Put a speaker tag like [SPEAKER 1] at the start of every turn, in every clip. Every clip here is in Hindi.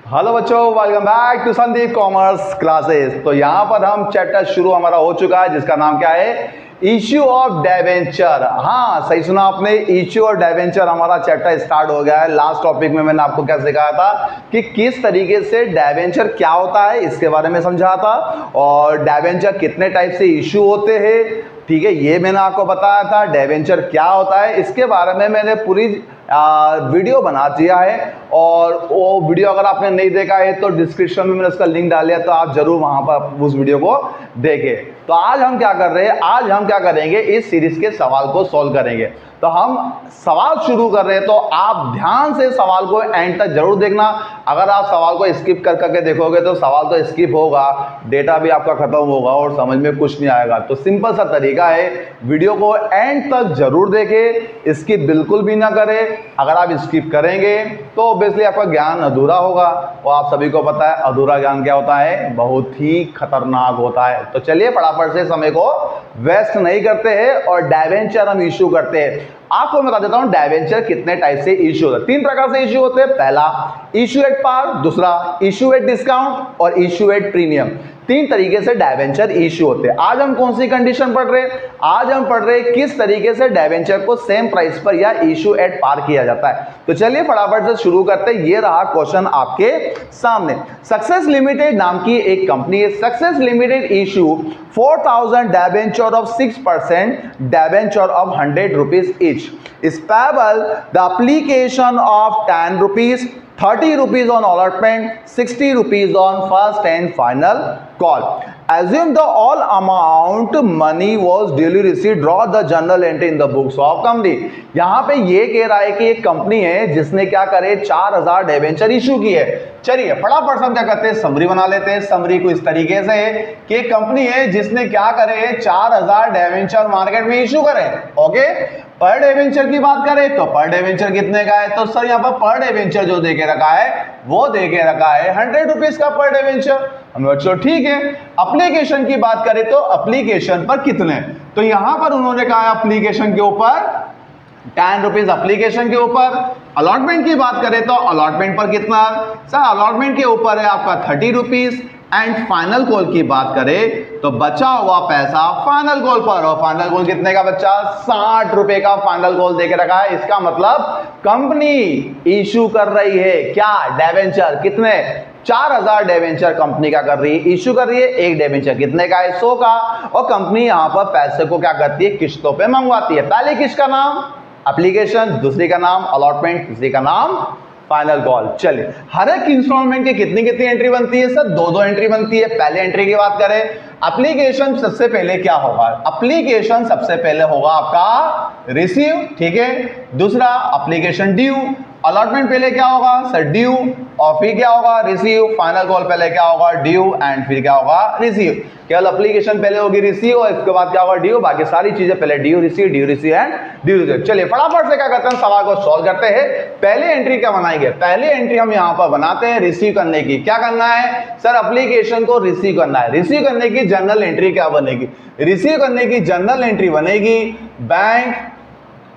[SPEAKER 1] हेलो बच्चों, welcome back to Sandeep commerce classes. तो यहाँ पर हम चैप्टर शुरू हमारा हो चुका है जिसका नाम क्या है, इश्यू ऑफ डिबेंचर। हाँ, सही सुना आपने, इश्यू ऑफ डिबेंचर हमारा चैप्टर स्टार्ट हो गया है। लास्ट टॉपिक में मैंने आपको क्या सिखाया था कि किस तरीके से डिबेंचर क्या होता है इसके बारे में समझा था, और डिबेंचर कितने टाइप से इश्यू होते हैं, ठीक है, ये मैंने आपको बताया था। डिबेंचर क्या होता है इसके बारे में मैंने पूरी वीडियो बना दिया है, और वो वीडियो अगर आपने नहीं देखा है तो डिस्क्रिप्शन में मैंने उसका लिंक डाल दिया, तो आप जरूर वहां पर उस वीडियो को देखें। तो आज हम क्या कर रहे हैं, आज हम क्या करेंगे, इस सीरीज के सवाल को सॉल्व करेंगे। तो हम सवाल शुरू कर रहे हैं, तो आप ध्यान से सवाल को एंड तक जरूर देखना। अगर आप सवाल को स्किप कर करके देखोगे तो सवाल तो स्किप होगा, डेटा भी आपका खत्म होगा और समझ में कुछ नहीं आएगा। तो सिंपल सा तरीका है, वीडियो को एंड तक जरूर देखें, स्किप बिल्कुल भी ना करें। अगर आप स्किप करेंगे तो ऑब्वियसली आपका ज्ञान अधूरा होगा, और आप सभी को पता है अधूरा ज्ञान क्या होता है, बहुत ही खतरनाक होता है। तो चलिए फटाफट से समय को वेस्ट नहीं करते हैं और डिबेंचर हम इश्यू करते हैं। आपको मैं बता देता हूं डिबेंचर कितने टाइप से इश्यू होते हैं। 3 प्रकार से इश्यू होते हैं। पहला इश्यू एट पार, दूसरा इश्यू एट डिस्काउंट और इश्यू एट प्रीमियम। 3 तरीके से डिबेंचर इश्यू होते हैं। आज हम कौन सी कंडीशन पढ़ रहे हैं, आज हम पढ़ रहे हैं किस तरीके से डिबेंचर को सेम प्राइस पर या इश्यू एट पार किया जाता है। तो चलिए फटाफट से शुरू करते हैं। ये रहा क्वेश्चन आपके सामने। सक्सेस लिमिटेड नाम की एक कंपनी है। Success limited issue 4000 debenture of 6% debenture of 100 rupees each is payable the application of 10 rupees, 30 rupees on allotment, 60 rupees on first and final call. Assume the all amount money was duly received, draw the journal entry in the books of company. यहाँ पे ये कह रहा है कि एक कंपनी है जिसने क्या करे 4000 डिबेंचर इशू की है। चलिए फटाफट हम क्या करते हैं, समरी बना लेते हैं। समरी को इस तरीके से है कि एक कंपनी है जिसने क्या करे 4000 डिबेंचर मार्केट में इशू करे। ओके, पर डिबेंचर की बात करें तो पर डिबेंचर कितने का है, तो सर यहाँ पर डिबेंचर जो दे के रखा है वो दे के रखा है 100 रुपीज का पर डिबेंचर। हम बच्चों ठीक है। एप्लीकेशन की बात करें तो एप्लीकेशन पर कितने, तो यहां पर उन्होंने कहा है एप्लीकेशन के ऊपर 10 रुपीज एप्लीकेशन के ऊपर। अलॉटमेंट की बात करें तो अलॉटमेंट पर कितना, सर अलॉटमेंट के ऊपर है आपका 30 रुपीज। एंड फाइनल कॉल की बात करें तो बचा हुआ पैसा फाइनल कॉल पर, और फाइनल कॉल कितने का बच्चा, 60 रुपए का फाइनल कॉल देके रखा है। इसका मतलब कंपनी इशू कर रही है क्या, डिबेंचर। कितने, 4000 डिबेंचर कंपनी क्या कर रही है, इशू कर रही है। एक डिबेंचर कितने का है, 100 का। और कंपनी यहां पर पैसे को क्या करती है, किस्तों पे मंगवाती है। पहले किसका नाम एप्लीकेशन, दूसरी का नाम अलॉटमेंट, तीसरी का नाम फाइनल कॉल। चलिए हर एक इंस्टॉलमेंट की कितनी कितनी एंट्री बनती है, सर 2-2 एंट्री बनती है। पहले एंट्री की बात करें, एप्लीकेशन सबसे पहले क्या होगा, एप्लीकेशन सबसे पहले होगा आपका रिसीव, ठीक है। दूसरा एप्लीकेशन ड्यू, अलॉटमेंट पहले क्या होगा सर ड्यू, और फिर क्या होगा रिसीव। फाइनल कॉल पहले क्या होगा ड्यू, एंड फिर क्या होगा रिसीव। केवल एप्लीकेशन पहले होगी रिसीव, और इसके बाद क्या होगा ड्यू, बाकी सारी चीजें पहले due receive and due receive. चलिए फटाफट से क्या करते हैं, सवाल को सॉल्व करते हैं। पहले एंट्री क्या बनाएंगे, पहले एंट्री हम यहाँ पर बनाते हैं रिसीव करने की। क्या करना है सर, एप्लीकेशन को रिसीव करना है। रिसीव करने की जनरल एंट्री क्या बनेगी, रिसीव करने की जनरल एंट्री बनेगी बैंक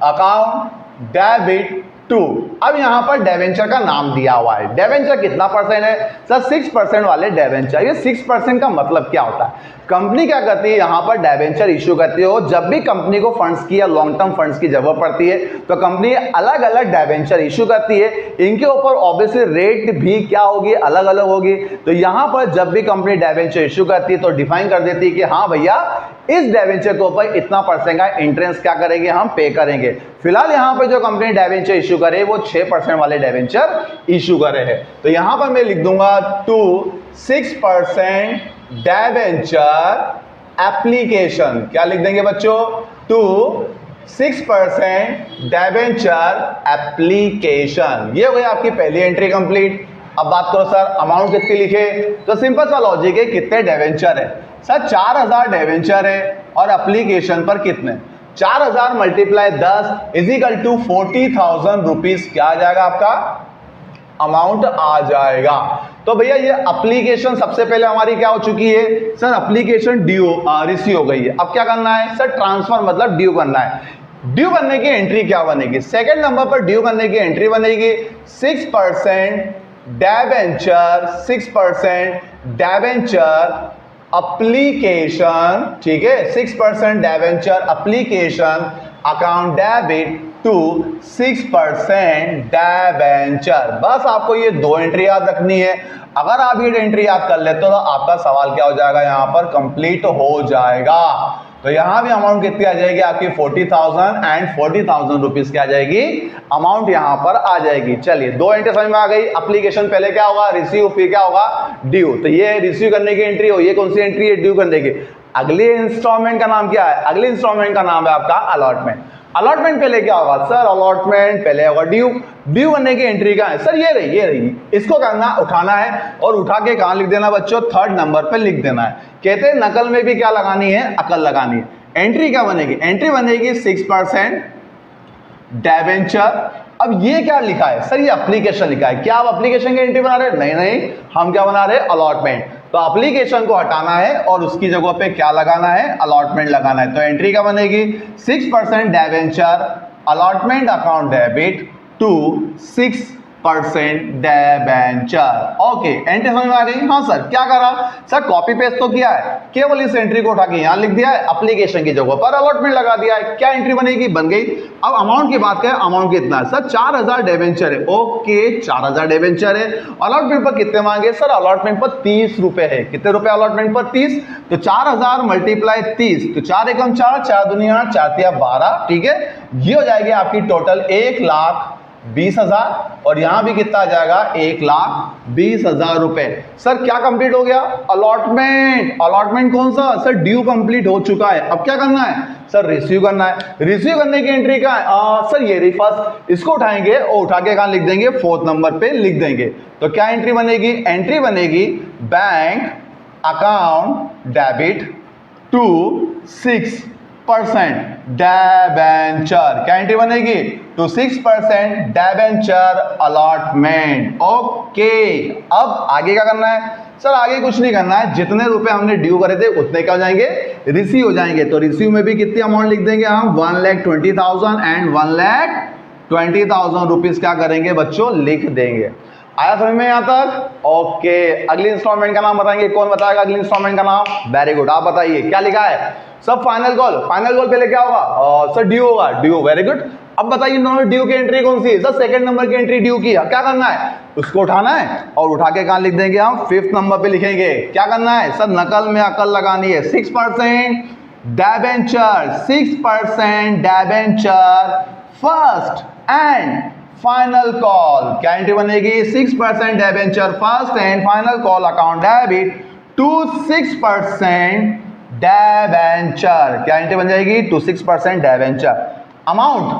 [SPEAKER 1] अकाउंट डेबिट टू। अब यहां पर डिबेंचर का नाम दिया हुआ है। डिबेंचर कितना परसेंट है सर, 6% वाले डिबेंचर। ये 6% का मतलब क्या होता है, कंपनी क्या करती है यहां पर डिबेंचर इशू करती हो। जब भी कंपनी को फंड्स की या लॉन्ग टर्म फंड्स की जरूरत पड़ती है तो कंपनी अलग अलग डिबेंचर इशू करती है। इनके ऊपर ऑब्वियसली रेट भी क्या होगी, अलग अलग होगी। तो यहां पर जब भी कंपनी डिबेंचर इशू करती है तो डिफाइन कर देती है कि हाँ भैया इस डिबेंचर के ऊपर इतना परसेंट का इंटरेस्ट क्या करेंगे, हम पे करेंगे। फिलहाल यहां पर जो कंपनी डिबेंचर इशू करे वो 6% वाले डिबेंचर इशू करे हैं। तो यहां पर मैं लिख दूंगा टू 6% डिबेंचर एप्लीकेशन। क्या लिख देंगे बच्चों, टू 6% डिबेंचर एप्लीकेशन। ये हो गई आपकी पहली एंट्री कंप्लीट। अब बात करो सर अमाउंट कितनी लिखे, तो सिंपल सा लॉजिक है, कितने डिबेंचर है सर, 4000 डिबेंचर है, और एप्लीकेशन पर कितने, 4000 मल्टीप्लाई 10 इजिकल टू 40,000 रुपीज। क्या आ जाएगा आपका अमाउंट आ जाएगा। तो भैया ये एप्लीकेशन सबसे पहले हमारी क्या हो चुकी है सर, एप्लीकेशन ड्यू रिसीव हो गई है। अब क्या करना है सर, ट्रांसफर मतलब ड्यू करना है। ड्यू करने की एंट्री क्या बनेगी, सेकंड नंबर पर ड्यू करने की एंट्री बनेगी 6% डेबेंचर 6% डेबेंचर एप्लीकेशन, ठीक है, 6% debenture application account debit to 6% debenture. बस आपको ये दो एंट्री याद रखनी है। अगर आप ये एंट्री याद कर लेते हो तो आपका सवाल क्या हो जाएगा, यहां पर कंप्लीट हो जाएगा। तो यहां भी अमाउंट कितनी आ जाएगी आपकी 40,000 एंड 40,000 रुपीज क्या आ जाएगी, अमाउंट यहां पर आ जाएगी। चलिए दो एंट्री समझ में आ गई। एप्लीकेशन पहले क्या होगा, रिसीव, फिर क्या होगा, ड्यू। तो ये रिसीव करने की एंट्री हो, ये कौन सी एंट्री है, ड्यू करने की। अगले इंस्टॉलमेंट का नाम क्या है, अगले इंस्टॉलमेंट का नाम है आपका अलॉटमेंट। अलॉटमेंट पहले क्या होगा सर, अलॉटमेंट पहले होगा ड्यू। ड्यू करने की एंट्री कहां है सर, ये रही, ये रही। इसको करना, उठाना है और उठा के कहां लिख देना बच्चों, थर्ड नंबर पे लिख देना है। कहते हैं नकल में भी क्या लगानी है, अकल लगानी है। एंट्री क्या बनेगी, एंट्री बनेगी 6% डेबेंचर। अब ये क्या लिखा है सर, ये एप्लीकेशन लिखा है। क्या आप एप्लीकेशन की एंट्री बना रहे हैं, नहीं नहीं, हम क्या बना रहे हैं, अलॉटमेंट। तो एप्लीकेशन को हटाना है और उसकी जगह पे क्या लगाना है, अलॉटमेंट लगाना है। तो एंट्री क्या बनेगी, 6% debenture allotment account debit to 6% debenture. Okay, entry समझ में आ गई। हाँ सर, क्या करा सर, कॉपी पेस्ट तो किया है, केवल इस एंट्री को उठा के यहां लिख दिया है, एप्लीकेशन की जगह पर अलॉटमेंट लगा दिया है। क्या एंट्री बनेगी, बन गई। अब अमाउंट की बात करें, अमाउंट कितना है सर, 4,000 डेबेंचर है। ओके, 4,000 डेबेंचर है। अलॉटमेंट पर कितने मांगे सर, अलॉटमेंट पर 30 रुपए है। कितने रुपए अलॉटमेंट पर, 30। तो 4,000 मल्टीप्लाई 30, तो 4 एकम 4, 4 दुनिया 4 तिया 12, ठीक है। ये हो जाएगी आपकी टोटल 1,20,000 और यहां भी कितना आ जाएगा, 1,20,000 रुपए। सर क्या कंप्लीट हो गया, अलॉटमेंट। अलॉटमेंट कौन सा सर, ड्यू कंप्लीट हो चुका है। अब क्या करना है सर, रिसीव करना है। रिसीव करने की एंट्री क्या है सर, ये रही फर्स्ट। इसको उठाएंगे और उठा के कहां लिख देंगे, फोर्थ नंबर पे लिख देंगे। तो क्या एंट्री बनेगी, एंट्री बनेगी bank account debit to 6% debenture. क्या एंट्री बनेगी, टू 6% डेबेंचर अलॉटमेंट। ओके, अब आगे क्या करना है सर, आगे कुछ नहीं करना है। जितने रुपए हमने ड्यू करे थे उतने क्या हो जाएंगे, रिसीव हो जाएंगे। तो रिसीव में भी कितनी अमाउंट लिख देंगे हम, 1,20,000 एंड 1,20,000 रुपीज क्या करेंगे बच्चों, लिख देंगे। आया समझ में यहां तक। ओके, अगली इंस्टॉलमेंट का नाम बताएंगे, कौन बताएगा अगली इंस्टॉलमेंट का नाम, वेरी गुड, आप बताइए क्या लिखा है सब। फाइनल कॉल, फाइनल कॉल पहले क्या होगा सर, ड्यू होगा, ड्यू, वेरी गुड। अब बताइए नंबर ड्यू की एंट्री कौन सी है सर, सेकंड नंबर की एंट्री ड्यू की है। क्या करना है, उसको उठाना है और उठा के कहां लिख देंगे हम, फिफ्थ नंबर पे लिखेंगे। क्या करना है सर, नकल में अकल लगानी है। 6% debenture, 6% debenture first and final call. क्या एंट्री बनेगी, 6% debenture first and final call account debit to 6% debenture. क्या एंट्री बन जाएगी, to 6% debenture. Amount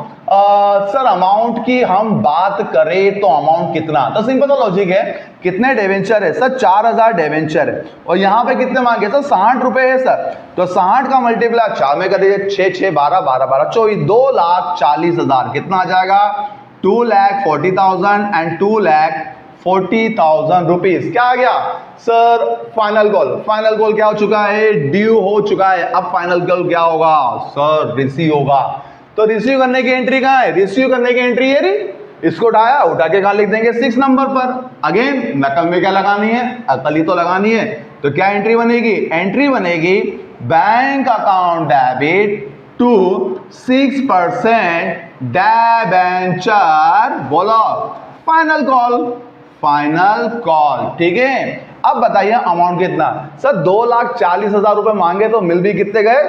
[SPEAKER 1] sir, amount की हम बात करें तो अमाउंट कितना, तो सिंपल सा लॉजिक है। कितने डेबेंचर है सर, 4,000 डेबेंचर है और यहां पे कितने मांगे सर, 60 रुपए है सर। तो 60 का मल्टीप्लाई 4 में कर दीजिए, 6 6 12 12 12 24, 2,40,000 कितना आ जाएगा, 2,40,000 एंड 2,40,000 रुपीज। क्या आ गया sir, final call. Final call क्या हो चुका है, ड्यू हो चुका है। अब फाइनल कॉल क्या होगा सर, रिसीव होगा। तो रिसीव करने की एंट्री कहां है, रिसीव करने की एंट्री ये रही। इसको उठाया, उठा के कहां लिख देंगे, 6 नंबर पर। अगेन नकल में क्या लगानी है, अकल ही तो लगानी है। तो क्या एंट्री बनेगी, एंट्री बनेगी bank account debit to 6% debenture, बोलो फाइनल कॉल, फाइनल कॉल, ठीक है। अब बताइए अमाउंट कितना सर, 2,40,000 रुपए मांगे तो मिल भी कितने गए,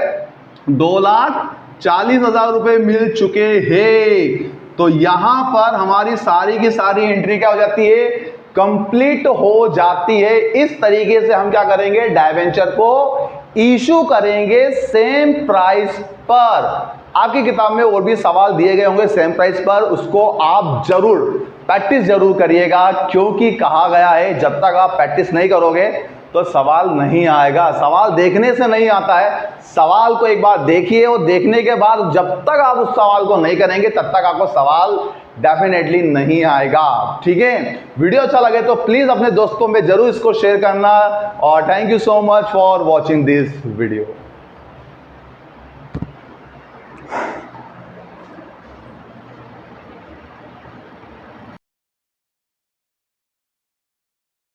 [SPEAKER 1] 2,40,000 रुपए मिल चुके हैं। तो यहां पर हमारी सारी की सारी एंट्री क्या हो जाती है, कंप्लीट हो जाती है। इस तरीके से हम क्या करेंगे, डिबेंचर को इशू करेंगे सेम प्राइस पर। आपकी किताब में और भी सवाल दिए गए होंगे सेम प्राइस पर, उसको आप जरूर प्रैक्टिस जरूर करिएगा, क्योंकि कहा गया है जब तक आप प्रैक्टिस नहीं करोगे तो सवाल नहीं आएगा। सवाल देखने से नहीं आता है, सवाल को एक बार देखिए और देखने के बाद जब तक आप उस सवाल को नहीं करेंगे तब तक आपको सवाल डेफिनेटली नहीं आएगा, ठीक है। वीडियो अच्छा लगे तो प्लीज अपने दोस्तों में जरूर इसको शेयर करना और thank you so much for watching this video.